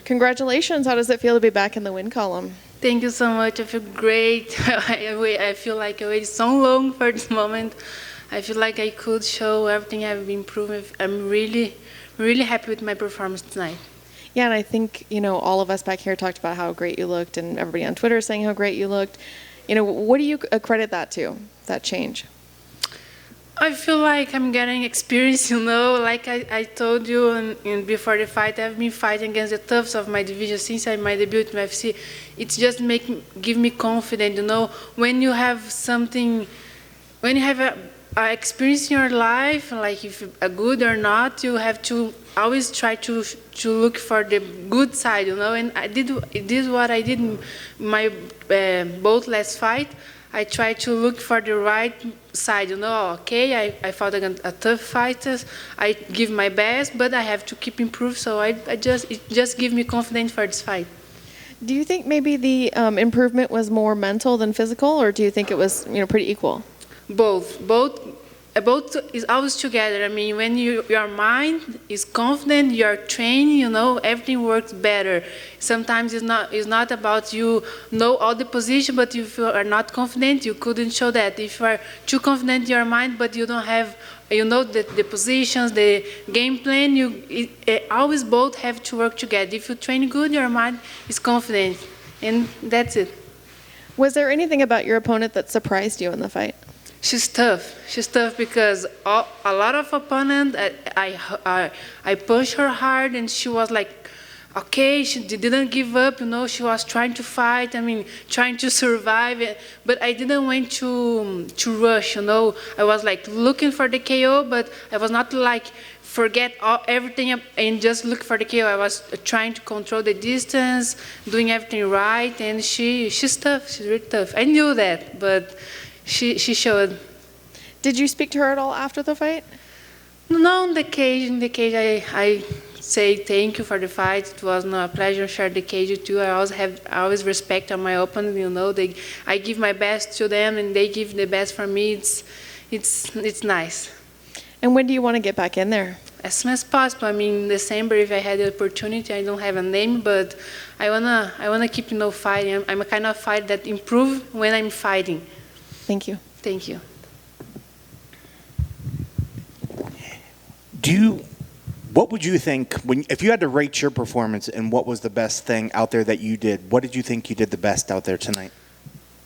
Congratulations. How does it feel to be back in the win column? Thank you so much. I feel great. I feel like I waited so long for this moment. I feel like I could show everything I've been proving. I'm really, really happy with my performance tonight. Yeah, and I think, all of us back here talked about how great you looked, and everybody on Twitter saying how great you looked. What do you accredit that to, that change? I feel like I'm getting experience, like I told you before the fight, I've been fighting against the toughest of my division since my debut in UFC. It's just give me confidence, when you have something, when you have a experience in your life, like if a good or not, you have to always try to look for the good side, and this is what I did in my both last fight. I try to look for the right side, okay, I fought against a tough fighter, I give my best, but I have to keep improving, so it just gives me confidence for this fight. Do you think maybe the improvement was more mental than physical, or do you think it was, pretty equal? Both is always together. I mean, when your mind is confident, you're trained, everything works better. Sometimes it's not about you know all the position, but if you are not confident, you couldn't show that. If you are too confident in your mind, but you don't have, the positions, the game plan, always both have to work together. If you train good, your mind is confident, and that's it. Was there anything about your opponent that surprised you in the fight? She's tough. She's tough because a lot of opponents, I pushed her hard, and she was like, okay, she didn't give up, she was trying to fight, trying to survive, but I didn't want to rush, I was like looking for the KO, but I was not like forget everything and just look for the KO. I was trying to control the distance, doing everything right, and she's tough. She's really tough. I knew that, but she showed. Did you speak to her at all after the fight? No, in the cage, I say thank you for the fight. It was a pleasure to share the cage with you. I always respect on my opponent. I give my best to them, and they give the best for me. It's nice. And when do you want to get back in there? As soon as possible. In December, if I had the opportunity. I don't have a name, but I wanna keep fighting. I'm a kind of fighter that improves when I'm fighting. Thank you. Thank you. What would you think, if you had to rate your performance and what was the best thing out there that you did, what did you think you did the best out there tonight?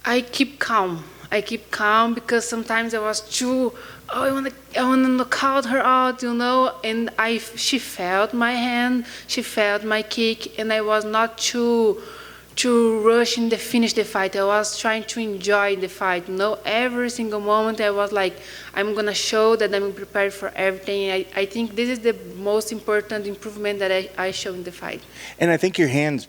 I keep calm. Because sometimes I was too, I want to knock out her out, and she felt my hand, she felt my kick, and I was not too rush in finish the fight. I was trying to enjoy the fight. Every single moment I was like, I'm gonna show that I'm prepared for everything. I think this is the most important improvement that I show in the fight. And I think your hands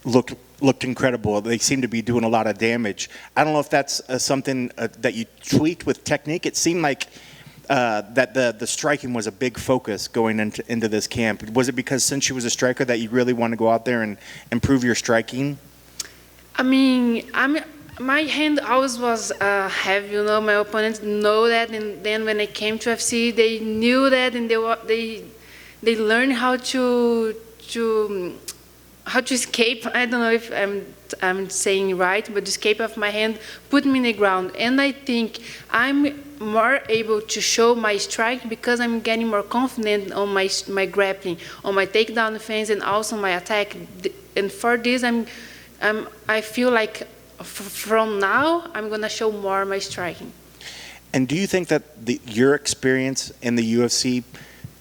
looked incredible. They seem to be doing a lot of damage. I don't know if that's something that you tweaked with technique. It seemed like that the striking was a big focus going into this camp. Was it because since you was a striker that you really want to go out there and improve your striking? My hand always was heavy, my opponents know that, and then when I came to UFC, they knew that, and they learned how to escape. I don't know if I'm saying right, but the escape of my hand put me in the ground. And I think I'm more able to show my strike because I'm getting more confident on my grappling, on my takedown defense, and also my attack. And for this, I feel like from now, I'm going to show more my striking. And do you think that your experience in the UFC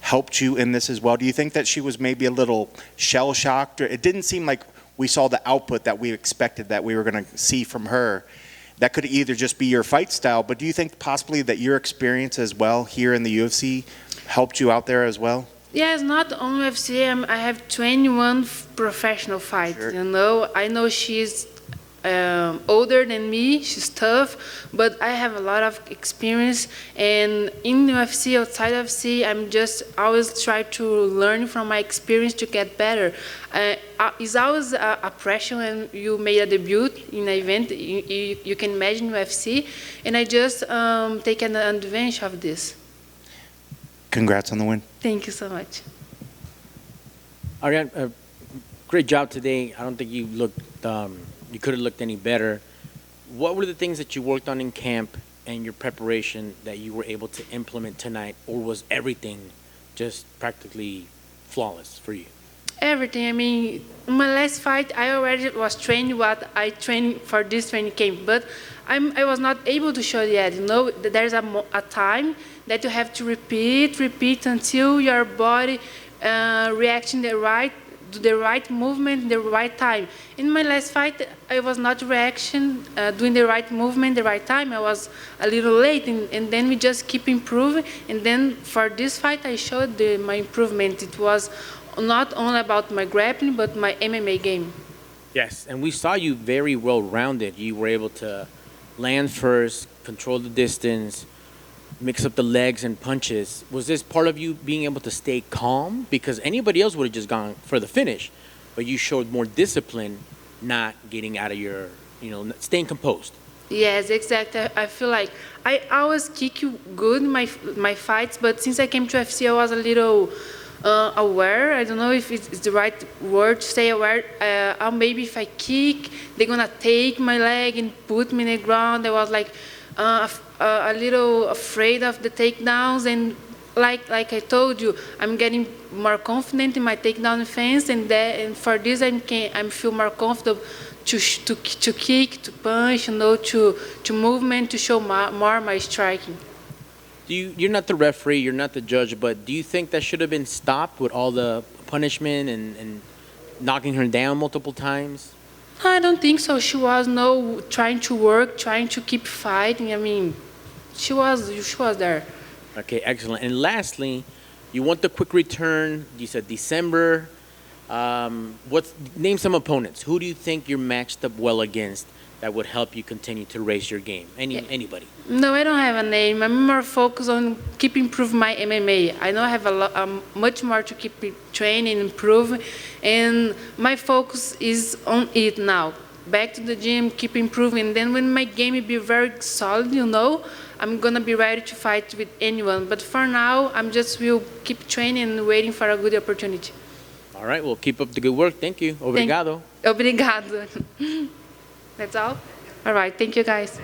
helped you in this as well? Do you think that she was maybe a little shell-shocked? Or it didn't seem like we saw the output that we expected that we were going to see from her. That could either just be your fight style, but do you think possibly that your experience as well here in the UFC helped you out there as well? Yes, not only UFC. I have 21 professional fights. Sure. I know she's older than me, she's tough, but I have a lot of experience, and in UFC, outside of UFC, I'm just always try to learn from my experience to get better. It's always a pressure when you made a debut in an event, you can imagine UFC, and I just take advantage of this. Congrats on the win. Thank you so much. Ariane, great job today. I don't think you could have looked any better. What were the things that you worked on in camp and your preparation that you were able to implement tonight, or was everything just practically flawless for you? Everything. I mean, in my last fight, I already was trained what I trained for this training camp, but I was not able to show yet. You know, there's a time that you have to repeat until your body reacting to the right movement, the right time. In my last fight, I was not doing the right movement, the right time. I was a little late, and then we just keep improving. And then for this fight, I showed my improvement. It was not only about my grappling, but my MMA game. Yes, and we saw you very well rounded. You were able to land first, control the distance, mix up the legs and punches. Was this part of you being able to stay calm? Because anybody else would have just gone for the finish, but you showed more discipline, not getting out of your, staying composed. Yes, exactly. I feel like I always kick you good in my fights, but since I came to UFC, I was a little aware. I don't know if it's the right word to say aware. Maybe if I kick, they're gonna take my leg and put me in the ground. I was like a little afraid of the takedowns, and like I told you, I'm getting more confident in my takedown defense, and for this I feel more comfortable to kick, to punch, to movement, to show more my striking. You're not the referee, you're not the judge, but do you think that should have been stopped with all the punishment and knocking her down multiple times? I don't think so. She was trying to work, trying to keep fighting. I mean, she was there. Okay, excellent. And lastly, you want the quick return. You said December. Name some opponents. Who do you think you're matched up well against that would help you continue to raise your game? Anybody? No, I don't have a name. I'm more focused on keep improving my MMA. I know I have much more to keep training, improve, and my focus is on it now. Back to the gym, keep improving. And then when my game will be very solid, I'm gonna be ready to fight with anyone. But for now, will keep training and waiting for a good opportunity. All right, well, keep up the good work. Thank you. Obrigado. Obrigado. That's all? All right, thank you guys.